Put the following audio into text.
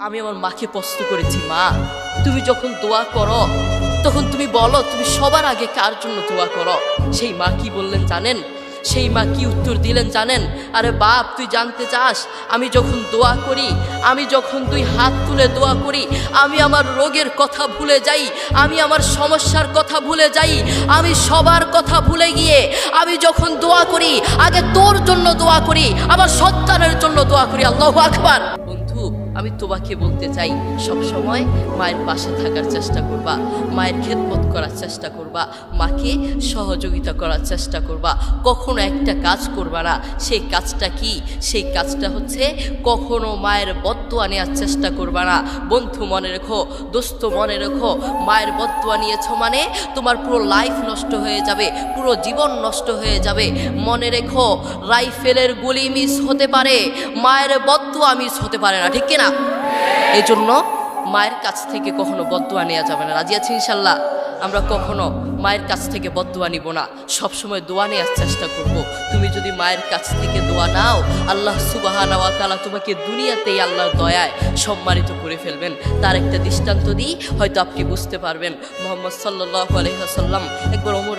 আমি আমার মাকে প্রশ্ন করেছি, মা তুমি যখন দোয়া করো তখন তুমি বলো তুমি সবার আগে কার জন্য দোয়া করো? সেই মা কি বললেন জানেন? সেই মা কি উত্তর দিলেন জানেন? আরে বাপ, তুই জানতে চাস আমি যখন দোয়া করি, আমি যখন দুই হাত তুলে দোয়া করি, আমি আমার রোগের কথা ভুলে যাই, আমি আমার সমস্যার কথা ভুলে যাই, আমি সবার কথা ভুলে গিয়ে আমি যখন দোয়া করি আগে তোর জন্য দোয়া করি, আমার সন্তানের জন্য দোয়া করি। আল্লাহু আকবার। বন্ধু, আমি তোমাকে বলতে চাই সব সময় মায়ের পাশে থাকার চেষ্টা করবা, মায়ের খেদমত করার চেষ্টা করবা, মাকে সহযোগিতা করার চেষ্টা করবা। কখনো একটা কাজ করবা না, সেই কাজটা কি? সেই কাজটা হচ্ছে কখনো মায়ের বদদোয়া নেওয়ার চেষ্টা করবা না। বন্ধু মনে রেখো, দোস্ত মনে রেখো, মায়ের বদদোয়া নিয়েছো মানে তোমার পুরো লাইফ নষ্ট হয়ে যাবে, পুরো জীবন নষ্ট হয়ে যাবে। মনে রেখো, রাইফেলের গুলি মিস হতে পারে, মায়ের বদদোয়া মিস হতে পারে না, ঠিক কিনা? এই জন্য মায়ের কাছ থেকে কখনো বদদোয়া নেওয়া যাবে না। রাজি আছি ইনশাল্লাহ? আমরা কখনো মায়ের কাছ থেকে বদদোয়া নিব না, সবসময় দোয়া নেওয়ার চেষ্টা করব। তুমি যদি মায়ের কাছ থেকে দোয়া নাও, আল্লাহ সুবহানাহু ওয়া তাআলা তোমাকে দুনিয়াতেই আল্লাহর দয়ায় সম্মানিত করে ফেলবেন। তার একটা দৃষ্টান্ত দিই, হয়তো আপনি বুঝতে পারবেন। মুহাম্মদ সাল্লাল্লাহু আলাইহি ওয়াসাল্লাম একবার ওমর